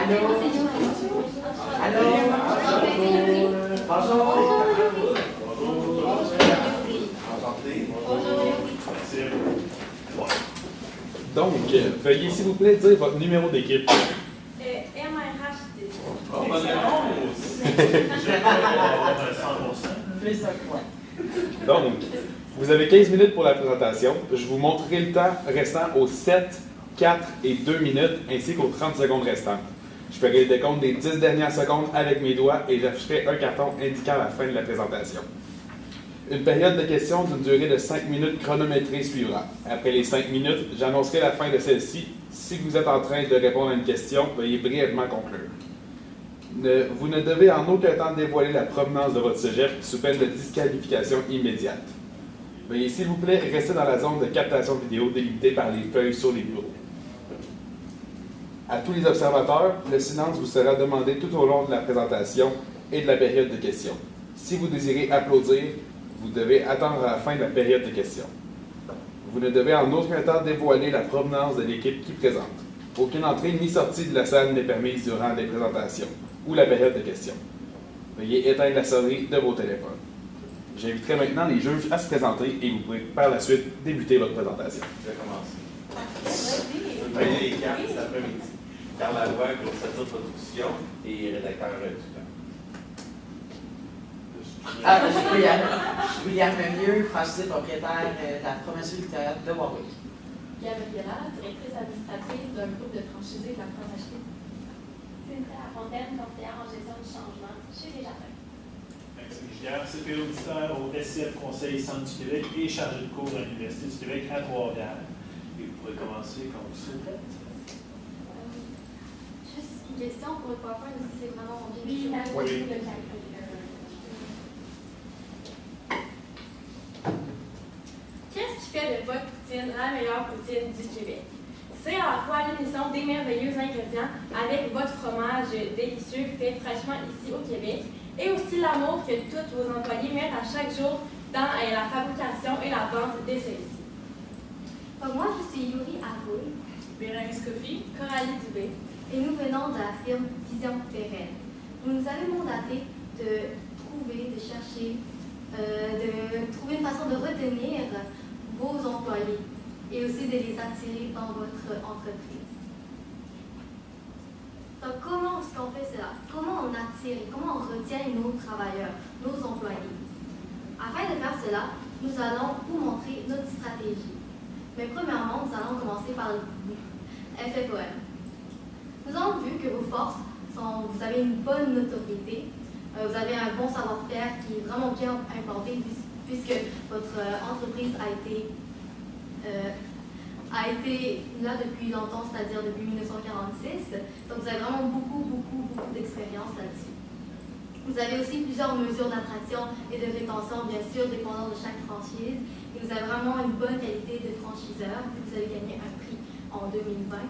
Allô? Allô? Bonjour. Donc, veuillez s'il vous plaît dire votre numéro d'équipe. MRH10. Oh, bonne réponse! Je vais avoir un 100%. Plus un point. Donc, vous avez 15 minutes pour la présentation. Je vous montrerai le temps restant aux 7, 4 et 2 minutes, ainsi qu'aux 30 secondes restantes. Je ferai le décompte des 10 dernières secondes avec mes doigts et j'afficherai un carton indiquant la fin de la présentation. Une période de questions d'une durée de 5 minutes chronométrée suivra. Après les 5 minutes, j'annoncerai la fin de celle-ci. Si vous êtes en train de répondre à une question, veuillez brièvement conclure. Vous ne devez en aucun temps dévoiler la provenance de votre cégep sous peine de disqualification immédiate. Veuillez s'il vous plaît rester dans la zone de captation vidéo délimitée par les feuilles sur les bureaux. À tous les observateurs, le silence vous sera demandé tout au long de la présentation et de la période de questions. Si vous désirez applaudir, vous devez attendre à la fin de la période de questions. Vous ne devez en aucun temps dévoiler la provenance de l'équipe qui présente. Aucune entrée ni sortie de la salle n'est permise durant les présentations ou la période de questions. Veuillez éteindre la sonnerie de vos téléphones. J'inviterai maintenant les juges à se présenter et vous pourrez par la suite débuter votre présentation. Je vais commencer. Vous voyez les cartes cet après-midi. Carl Lavoie, conservateur de production et rédacteur du temps. Je suis William Lemieux, franchisé propriétaire de la fromagerie Victoria de Warwick. Gabriela, directrice administrative d'un groupe de franchisés de la fromagerie. Cynthia Lafontaine, conseillère en gestion du changement chez Desjardins. Maxime Giguère, CPE auditeur au SCF Conseil Centre du Québec et chargé de cours à l'Université du Québec à Trois-Rivières. Et vous pourrez commencer quand vous souhaitez. Juste une question pour le PowerPoint, est-ce que c'est vraiment bien? Oui, Oui. Qu'est-ce qui fait de votre poutine la meilleure poutine du Québec? C'est à la fois l'unisson des merveilleux ingrédients avec votre fromage délicieux fait fraîchement ici au Québec et aussi l'amour que tous vos employés mettent à chaque jour dans la fabrication et la vente de celles-ci. Moi, je suis Yuri Arroul. Bérénice Coffy, Coralie Dubé. Et nous venons de la firme Vision Pérenne. Vous nous avez mandaté de trouver une façon de retenir vos employés et aussi de les attirer dans votre entreprise. Donc, comment est-ce qu'on fait cela? Comment on attire et comment on retient nos travailleurs, nos employés? Afin de faire cela, nous allons vous montrer notre stratégie. Mais premièrement, nous allons commencer par le FFOM. Nous avons vu que vos forces vous avez une bonne notoriété, vous avez un bon savoir-faire qui est vraiment bien implanté puisque votre entreprise a été là depuis longtemps, c'est-à-dire depuis 1946. Donc vous avez vraiment beaucoup d'expérience là-dessus. Vous avez aussi plusieurs mesures d'attraction et de rétention, bien sûr, dépendant de chaque franchise. Et vous avez vraiment une bonne qualité de franchiseur. Vous avez gagné un prix en 2020.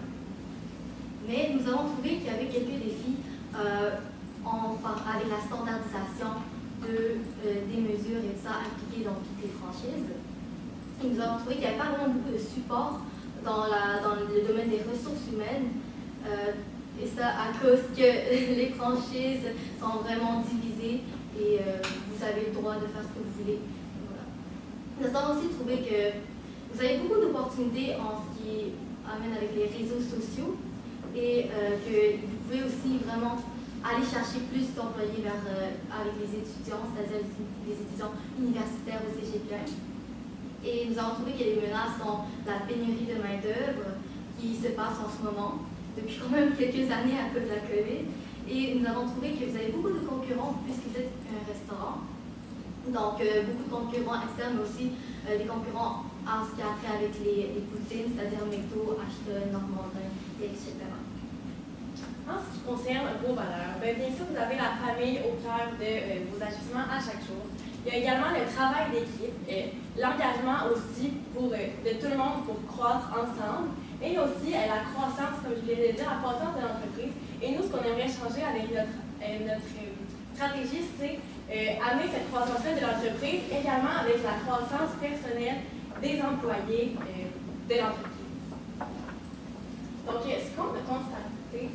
Mais nous avons trouvé qu'il y avait quelques défis avec la standardisation des mesures et ça appliquées dans toutes les franchises. Et nous avons trouvé qu'il n'y avait pas vraiment beaucoup de support dans le domaine des ressources humaines. Et ça à cause que les franchises sont vraiment divisées et vous avez le droit de faire ce que vous voulez. Voilà. Nous avons aussi trouvé que vous avez beaucoup d'opportunités en ce qui amène avec les réseaux sociaux. Et que vous pouvez aussi vraiment aller chercher plus d'employés avec les étudiants, c'est-à-dire les étudiants universitaires au CGPN. Et nous avons trouvé que les menaces sont la pénurie de main-d'œuvre qui se passe en ce moment, depuis quand même quelques années à cause de la COVID. Et nous avons trouvé que vous avez beaucoup de concurrents puisque vous êtes un restaurant. Donc, beaucoup de concurrents externes, mais aussi des concurrents en ce qui a trait avec les poutines, c'est-à-dire McDo, Ashton, Normandin, etc. En ce qui concerne vos valeurs, bien sûr, vous avez la famille au cœur de vos agissements à chaque jour. Il y a également le travail d'équipe, l'engagement aussi de tout le monde pour croître ensemble, et aussi la croissance, comme je viens de le dire, la croissance de l'entreprise. Et nous, ce qu'on aimerait changer avec notre stratégie, c'est amener cette croissance-là de l'entreprise également avec la croissance personnelle des employés de l'entreprise. Donc, ce qu'on peut constater,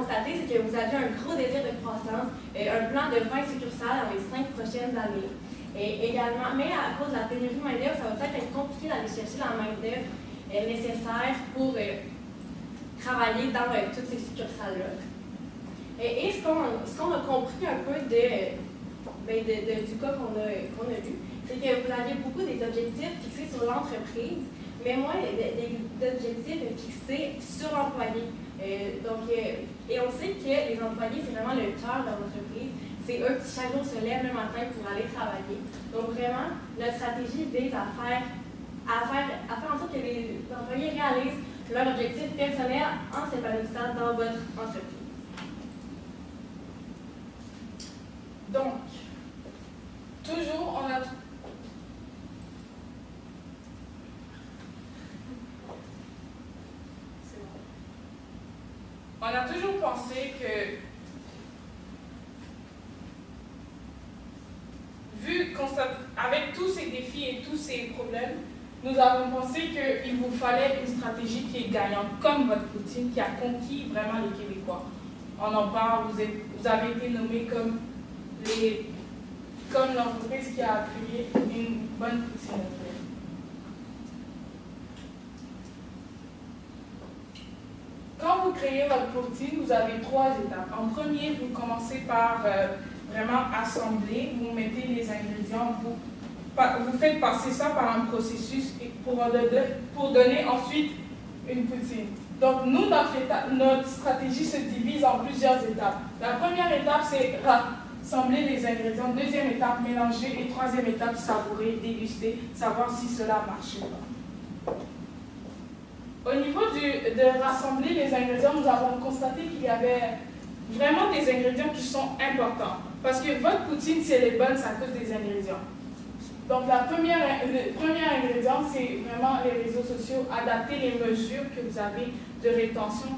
constaté, c'est que vous avez un gros désir de croissance, un plan de 20 succursales dans les 5 prochaines années. Et également, mais à cause de la pénurie de main-d'œuvre, ça va peut-être être compliqué d'aller chercher la main-d'œuvre nécessaire pour travailler dans toutes ces succursales-là. Et ce qu'on a compris un peu du cas qu'on a vu, c'est que vous aviez beaucoup des objectifs fixés sur l'entreprise, mais moins d'objectifs fixés sur l'employé. Et on sait que les employés, c'est vraiment le cœur de l'entreprise. C'est eux qui chaque jour se lèvent le matin pour aller travailler. Donc vraiment, notre stratégie vise à faire en sorte que les employés réalisent leur objectif personnel en s'épanouissant dans votre entreprise. Donc, toujours on a toujours pensé que, avec tous ces défis et tous ces problèmes, nous avons pensé qu'il vous fallait une stratégie qui est gagnante, comme votre poutine, qui a conquis vraiment les Québécois. On en parle, vous avez été nommés comme l'entreprise qui a créé une bonne poutine. Quand vous créez votre poutine, vous avez 3 étapes. En premier, vous commencez par vraiment assembler, vous mettez les ingrédients, vous faites passer ça par un processus pour donner ensuite une poutine. Donc nous, notre stratégie se divise en plusieurs étapes. La première étape, c'est rassembler les ingrédients. Deuxième étape, mélanger. Et troisième étape, savourer, déguster, savoir si cela marche ou pas. Au niveau de rassembler les ingrédients, nous avons constaté qu'il y avait vraiment des ingrédients qui sont importants. Parce que votre poutine, si elle est bonne, c'est à cause des ingrédients. Donc le premier ingrédient, c'est vraiment les réseaux sociaux, adapter les mesures que vous avez de rétention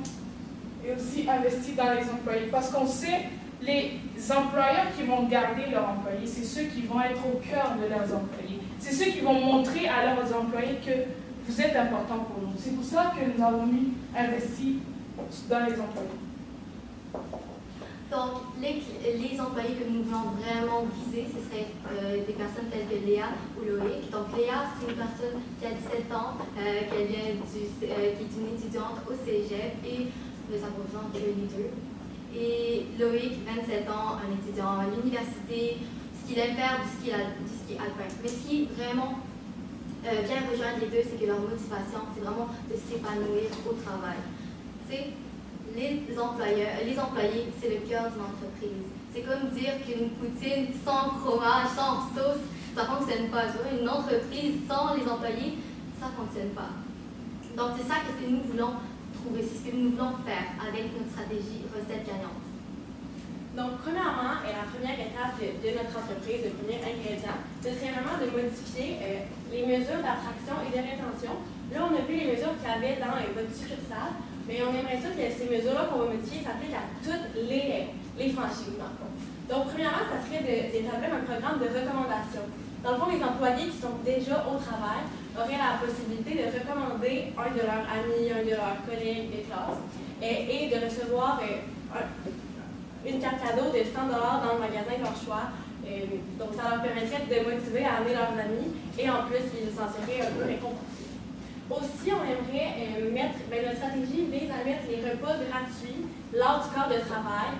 et aussi investir dans les employés. Parce qu'on sait, les employeurs qui vont garder leurs employés, c'est ceux qui vont être au cœur de leurs employés. C'est ceux qui vont montrer à leurs employés que vous êtes important pour nous. C'est pour ça que nous avons investi dans les employés. Donc, les employés que nous voulons vraiment viser, ce seraient des personnes telles que Léa ou Loïc. Donc, Léa, c'est une personne qui a 17 ans, qui est une étudiante au cégep et ça représente les deux. Et Loïc, 27 ans, un étudiant à l'université, ce qu'il aime faire, du ski alpin. Mais ce qui vraiment vient rejoindre les deux, c'est que leur motivation, c'est vraiment de s'épanouir au travail. Les employés, c'est le cœur d'une entreprise. C'est comme dire qu'une poutine sans fromage, sans sauce, ça ne fonctionne pas. Une entreprise sans les employés, ça ne fonctionne pas. Donc, c'est ça que nous voulons trouver, c'est ce que nous voulons faire avec notre stratégie recette gagnante. Donc, premièrement, la première étape de notre entreprise, le premier ingrédient, ce serait vraiment de modifier les mesures d'attraction et de rétention. Là, on a vu les mesures qu'il y avait dans votre succursale, mais on aimerait ça que ces mesures-là qu'on va modifier s'appliquent à toutes les franchises, dans le fond. Donc, premièrement, ça serait d'établir un programme de recommandation. Dans le fond, les employés qui sont déjà au travail auraient la possibilité de recommander un de leurs amis, un de leurs collègues de classe et de recevoir une carte cadeau de 100$ dans le magasin de leur choix. Donc, ça leur permettrait de motiver à amener leurs amis et en plus, ils s'en seraient un peu récompensés. Aussi, on aimerait notre stratégie vise à mettre les repas gratuits lors du corps de travail.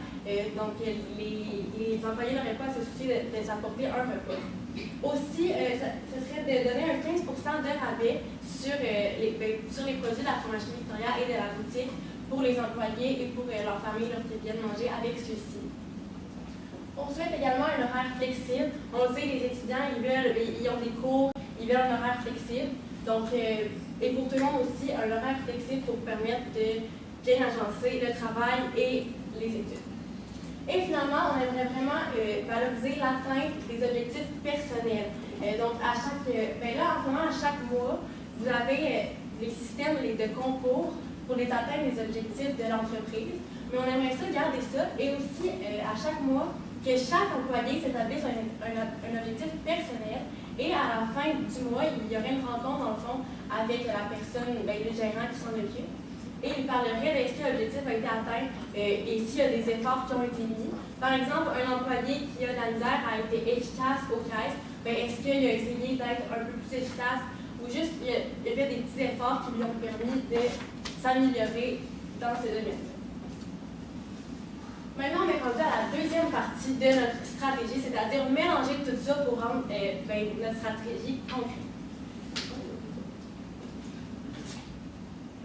Donc, les employés n'auraient pas à se soucier de s'apporter un repas. Aussi, ce serait de donner un 15% de rabais sur les produits de la fromagerie Victoria et de la boutique pour les employés et pour leur famille lorsqu'ils viennent manger avec ceux-ci. On souhaite également un horaire flexible. On le sait, les étudiants, ils ont des cours, ils veulent un horaire flexible. Donc, et pour tout le monde aussi, un horaire flexible pour permettre de bien agencer le travail et les études. Et finalement, on aimerait vraiment valoriser l'atteinte des objectifs personnels. Donc, en ce moment, à chaque mois, vous avez les systèmes de concours pour les atteindre les objectifs de l'entreprise. Mais on aimerait ça garder ça et aussi, à chaque mois, que chaque employé s'établisse un objectif personnel. Et à la fin du mois, il y aurait une rencontre, dans le fond, avec la personne, le gérant qui s'en occupe. et il parlerait de est-ce que l'objectif a été atteint et s'il y a des efforts qui ont été mis. Par exemple, un employé qui a de la misère a été efficace aux caisses, ben, est-ce qu'il a essayé d'être un peu plus efficace ou juste il a fait des petits efforts qui lui ont permis de s'améliorer dans ce domaine. Maintenant, on est rendu à la deuxième partie de notre stratégie, c'est-à-dire mélanger tout ça pour rendre notre stratégie concrète.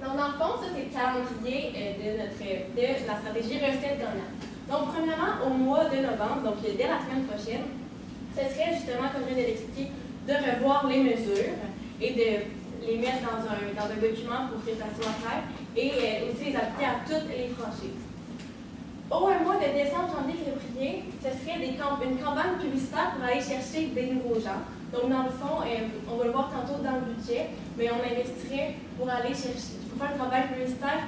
Donc, dans le fond, ça, c'est le calendrier de la stratégie recette gagnante. Donc, premièrement, au mois de novembre, donc dès la semaine prochaine, ce serait justement, comme je viens de l'expliquer, de revoir les mesures et de les mettre dans un document pour que ça soit clair et aussi les appliquer à toutes les franchises. Au mois de décembre, janvier, février, ce serait une campagne publicitaire pour aller chercher des nouveaux gens. Donc, dans le fond, on va le voir tantôt dans le budget, mais on investirait pour aller chercher, pour faire une campagne publicitaire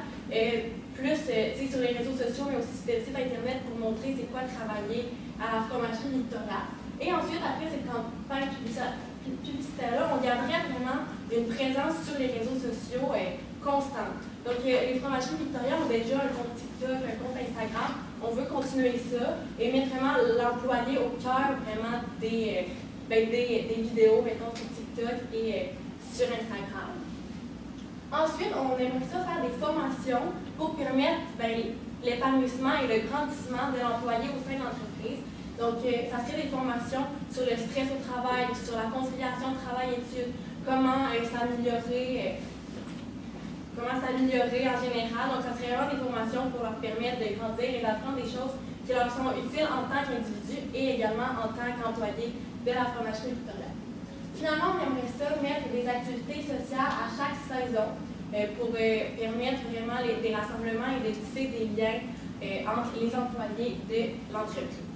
plus sur les réseaux sociaux, mais aussi sur le site Internet pour montrer c'est quoi travailler à la fromagerie Victoria. Et ensuite, après cette campagne publicitaire-là, on garderait vraiment une présence sur les réseaux sociaux constante. Donc, les fromageries Victoria ont déjà un compte TikTok, un compte Instagram. On veut continuer ça et mettre vraiment l'employé au cœur vraiment des vidéos, mettons, sur TikTok et sur Instagram. Ensuite, on aimerait ça faire des formations pour permettre l'épanouissement et le grandissement de l'employé au sein de l'entreprise. Donc, ça serait des formations sur le stress au travail, sur la conciliation travail-études, comment s'améliorer en général. Donc, ça serait vraiment des formations pour leur permettre de grandir et d'apprendre des choses qui leur sont utiles en tant qu'individu et également en tant qu'employé de la fromagerie Victoria. Finalement, on aimerait ça mettre des activités sociales à chaque saison pour permettre vraiment des rassemblements et de tisser des liens entre les employés de l'entreprise.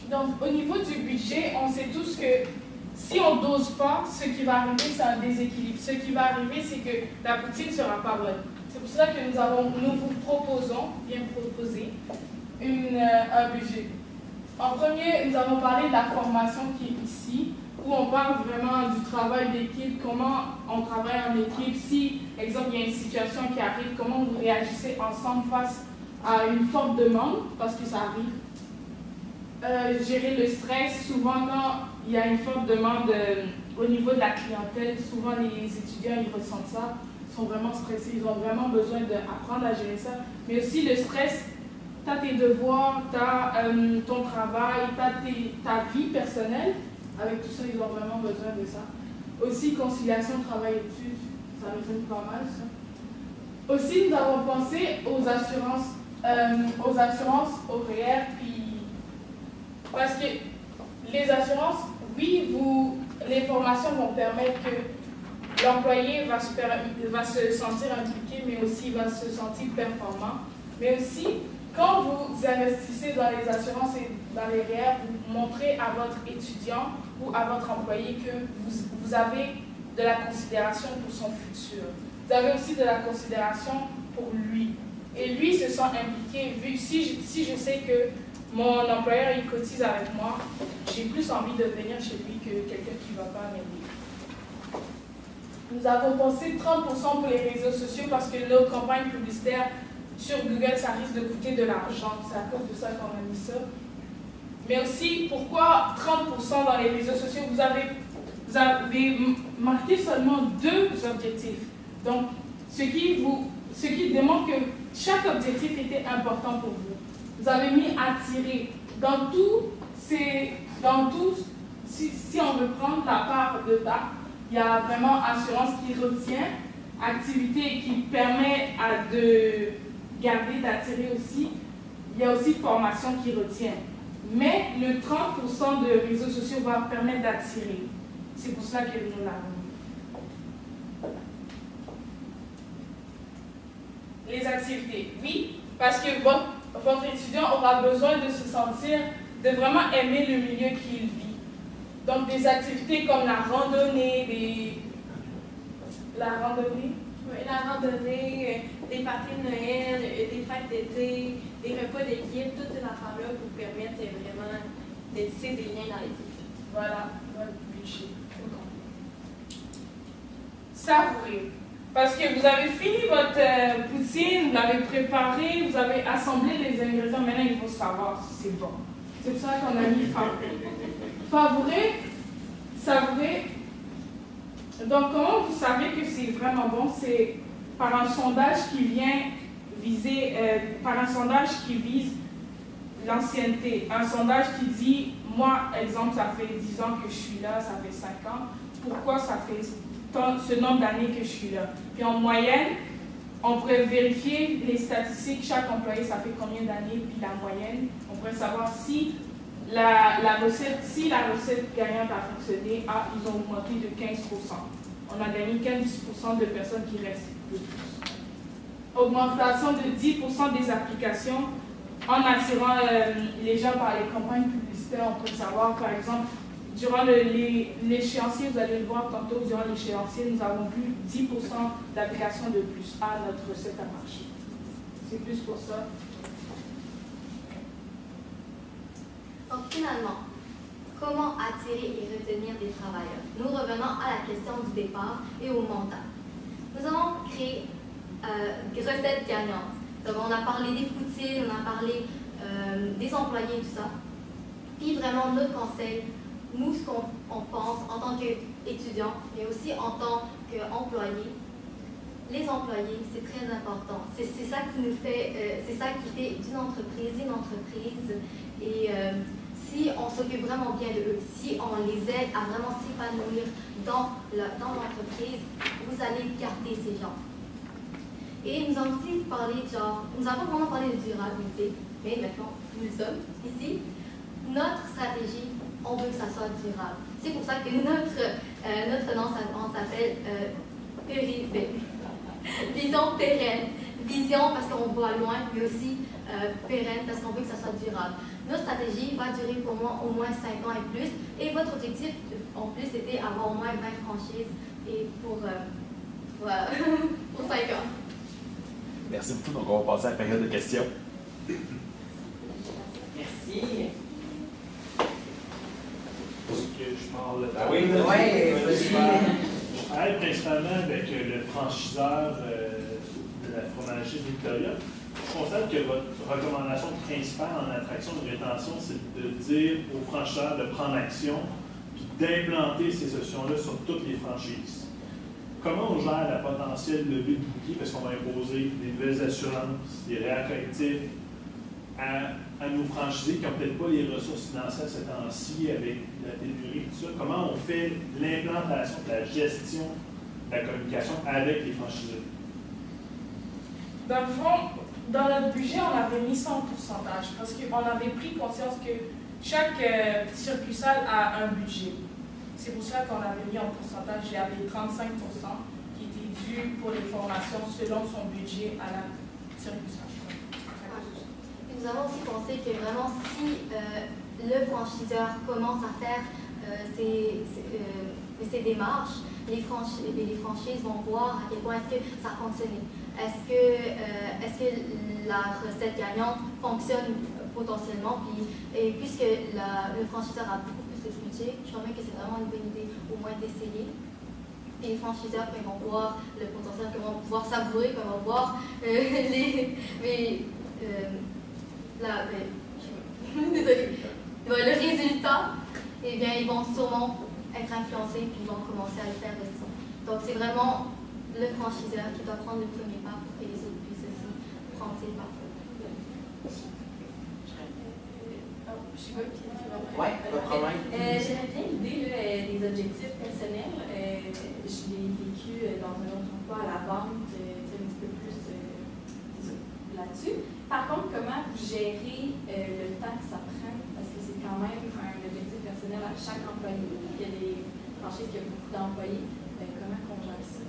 Donc, au niveau du budget, on sait tous que si on ne dose pas, ce qui va arriver, c'est un déséquilibre. Ce qui va arriver, c'est que la poutine ne sera pas bonne. C'est pour cela que nous vous proposons, bien proposer, un budget. En premier, nous avons parlé de la formation qui est ici, où on parle vraiment du travail d'équipe, comment on travaille en équipe. Si, exemple, il y a une situation qui arrive, comment vous réagissez ensemble face à une forte demande, parce que ça arrive. Gérer le stress, souvent quand il y a une forte demande au niveau de la clientèle, souvent les étudiants ils ressentent ça, ils sont vraiment stressés, ils ont vraiment besoin d'apprendre à gérer ça. Mais aussi le stress, tu as tes devoirs, tu as ton travail, tu as ta vie personnelle, avec tout ça ils ont vraiment besoin de ça. Aussi conciliation travail-études, ça résonne pas mal ça. Aussi nous avons pensé aux assurances horaires, puis parce que les assurances, oui, les formations vont permettre que l'employé va se sentir impliqué, mais aussi va se sentir performant. Mais aussi, quand vous investissez dans les assurances et dans les REER, vous montrez à votre étudiant ou à votre employé que vous avez de la considération pour son futur. Vous avez aussi de la considération pour lui. Et lui se sent impliqué. Si je sais que mon employeur, il cotise avec moi, j'ai plus envie de venir chez lui que quelqu'un qui ne va pas m'aider. Nous avons pensé 30% pour les réseaux sociaux parce que nos campagnes publicitaires sur Google, ça risque de coûter de l'argent. C'est à cause de ça qu'on a mis ça. Mais aussi, pourquoi 30% dans les réseaux sociaux? Vous avez marqué seulement 2 objectifs. Donc, ce qui démontre que chaque objectif était important pour vous. Vous avez mis attirer. Dans tout, si on veut prendre la part de ça, il y a vraiment assurance qui retient, activité qui permet de garder, d'attirer aussi. Il y a aussi formation qui retient. Mais le 30% de réseaux sociaux va permettre d'attirer. C'est pour cela que nous l'avons mis. Les activités, oui, parce que votre étudiant aura besoin de se sentir, de vraiment aimer le milieu qu'il vit. Donc des activités comme la randonnée, Oui, la randonnée, des parties de Noël, des fêtes d'été, des repas d'équipe, toutes ces affaires-là pour permettre vraiment de tisser des liens dans l'équipe. Voilà, votre budget. Savourer. Parce que vous avez fini votre poutine, vous l'avez préparé, vous avez assemblé les ingrédients. Maintenant, il faut savoir si c'est bon. C'est pour ça qu'on a mis favourer, savourer. Donc, comment vous savez que c'est vraiment bon? C'est par un sondage qui vient viser, par un sondage qui vise l'ancienneté. Un sondage qui dit, moi, exemple, ça fait 10 ans que je suis là, ça fait 5 ans. Pourquoi ça fait ce nombre d'années que je suis là? Puis en moyenne, on pourrait vérifier les statistiques, chaque employé, ça fait combien d'années, puis la moyenne. On pourrait savoir si la recette gagnante a fonctionné, ils ont augmenté de 15%. On a gagné 15% de personnes qui restent de plus. Augmentation de 10% des applications en attirant les gens par les campagnes publicitaires. On peut savoir, par exemple, durant l'échéancier, vous allez le voir tantôt, durant l'échéancier, nous avons vu 10% d'applications de plus à notre recette à marché. C'est plus pour ça. Donc finalement, comment attirer et retenir des travailleurs? Nous revenons à la question du départ et au mental. Nous avons créé des recettes gagnantes. Donc on a parlé des poutines, on a parlé des employés, tout ça. Puis vraiment, notre conseil, nous, ce qu'on pense en tant qu'étudiants, mais aussi en tant qu'employés, les employés, c'est très important. C'est ça qui nous fait, c'est ça qui fait d'une entreprise une entreprise. Et si on s'occupe vraiment bien de eux, si on les aide à vraiment s'épanouir dans l'entreprise, vous allez garder ces gens. Et nous avons aussi parlé, nous avons vraiment parlé de durabilité, mais maintenant, nous sommes ici. Notre stratégie, on veut que ça soit durable. C'est pour ça que notre nom s'appelle Vision pérenne. Vision parce qu'on voit loin, mais aussi pérenne parce qu'on veut que ça soit durable. Notre stratégie va durer pour moi au moins 5 ans et plus. Et votre objectif, en plus, c'était avoir au moins 20 franchises et pour 5 ans. Merci beaucoup. Donc, on va passer à la période de questions. Merci. Est-ce que je parle Ah oui, Ouais, vas-y. Je travaille principalement avec le franchiseur de la fromagerie Victoria. Je constate que votre recommandation principale en attraction et rétention, c'est de dire aux franchiseurs de prendre action puis d'implanter ces solutions-là sur toutes les franchises. Comment on gère la potentielle levée de bouclier parce qu'on va imposer des nouvelles assurances, des réels collectifs à nos franchisés qui n'ont peut-être pas les ressources financières ces temps-ci avec la pénurie et tout ça? Comment on fait l'implantation, la gestion de la communication avec les franchisés? Dans le fond, dans notre budget, on avait mis ça en pourcentage parce qu'on avait pris conscience que chaque succursale a un budget. C'est pour ça qu'on avait mis en pourcentage, il y avait 35% qui étaient dus pour les formations selon son budget à la succursale. Nous avons aussi pensé que vraiment, si le franchiseur commence à faire ces démarches, les franchises vont voir à quel point est-ce que ça a fonctionné. Est-ce que la recette gagnante fonctionne potentiellement? Et puisque le franchiseur a beaucoup plus de budget, je crois même que c'est vraiment une bonne idée au moins d'essayer. Et les franchiseurs, quand ils vont voir le potentiel, quand ils vont pouvoir savourer, quand ils vont voir désolée. Le résultat, eh bien, ils vont sûrement être influencés puis ils vont commencer à le faire aussi. Donc, c'est vraiment le franchiseur qui doit prendre le premier pas pour que les autres puissent aussi prendre ces pas. Ouais, pas de problème. J'aimais bien l'idée des objectifs personnels. Je l'ai vécu dans un autre emploi à la vente, un petit peu plus là-dessus. Par contre, comment vous gérez le temps que ça prend? Parce que c'est quand même un objectif personnel à chaque employé. Il y a des franchises qui ont beaucoup d'employés. Comment on gère ça?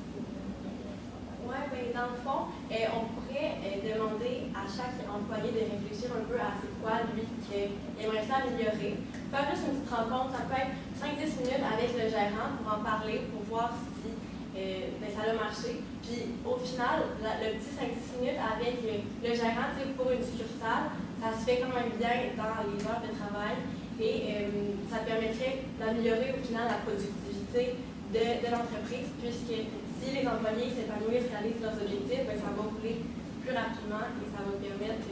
Oui, bien, dans le fond, on pourrait demander à chaque employé de réfléchir un peu à c'est quoi, lui, qu'il aimerait s'améliorer. Faire juste une petite rencontre, ça peut être 5-10 minutes avec le gérant pour en parler, pour voir si ça a marché. Puis au final, le petit 5-10 minutes avec le gérant, pour une succursale, ça se fait quand même bien dans les heures de travail et ça permettrait d'améliorer au final la productivité de l'entreprise, puisque si les employés s'épanouissent, réalisent leurs objectifs, ben, ça va rouler plus rapidement et ça va permettre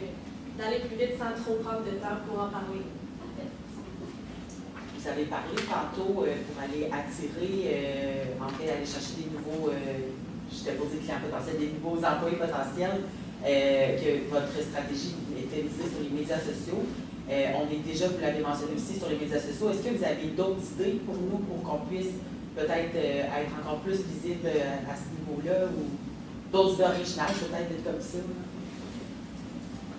d'aller plus vite sans trop prendre de temps pour en parler. Vous avez parlé tantôt pour aller attirer, en fait, aller chercher des nouveaux, je t'ai pas dit clients potentiels, des nouveaux employés potentiels, que votre stratégie était visée sur les médias sociaux. On est déjà, vous l'avez mentionné aussi, sur les médias sociaux. Est-ce que vous avez d'autres idées pour nous pour qu'on puisse peut-être être encore plus visible à ce niveau-là ou d'autres originales peut-être d'être comme ça?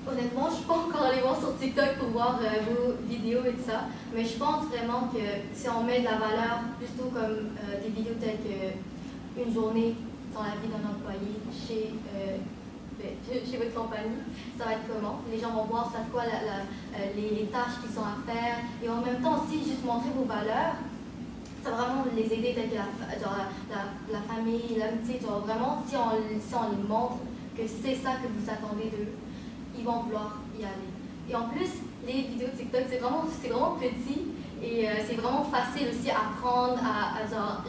Honnêtement, je ne suis pas encore allée voir sur TikTok pour voir vos vidéos et tout ça, mais je pense vraiment que si on met de la valeur, plutôt comme des vidéos telles qu'une journée dans la vie d'un employé chez votre compagnie, ça va être comment? Les gens vont voir ça quoi les tâches qui sont à faire, et en même temps aussi juste montrer vos valeurs. Ça va vraiment les aider telles que la famille, l'amitié, vraiment si on les montre que c'est ça que vous attendez d'eux, ils vont vouloir y aller. Et en plus, les vidéos TikTok, c'est vraiment petit et c'est vraiment facile aussi à apprendre,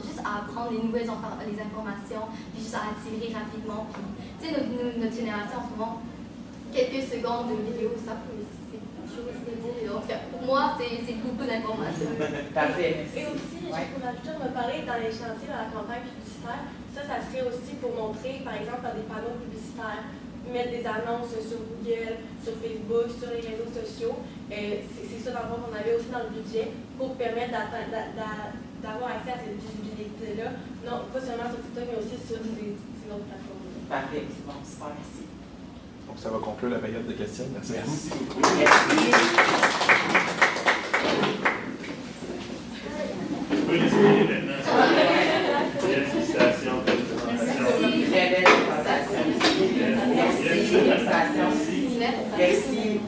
juste à apprendre les nouvelles les informations, puis juste à attirer rapidement. Tu sais, notre génération en ce moment, quelques secondes de vidéo, ça peut aussi, c'est beaucoup de choses à dire. Donc, pour moi, c'est beaucoup d'informations. Parfait. Et aussi, Ouais. je peux rajouter, on va parler dans les chantiers, dans la campagne publicitaire. Ça serait aussi pour montrer, par exemple, dans des panneaux publicitaires, mettre des annonces sur Google, sur Facebook, sur les réseaux sociaux. C'est ça, dans le fond, qu'on avait aussi dans le budget pour permettre d'avoir accès à cette visibilité-là. Non, pas seulement sur TikTok, mais aussi sur ces autres plateformes. Parfait, c'est bon, super, merci. Donc, ça va conclure la période de questions. Merci. Merci beaucoup. Vous pouvez les essayer maintenant. Félicitations, félicitations. Très belle présentation. Merci, félicitations. Merci. Merci.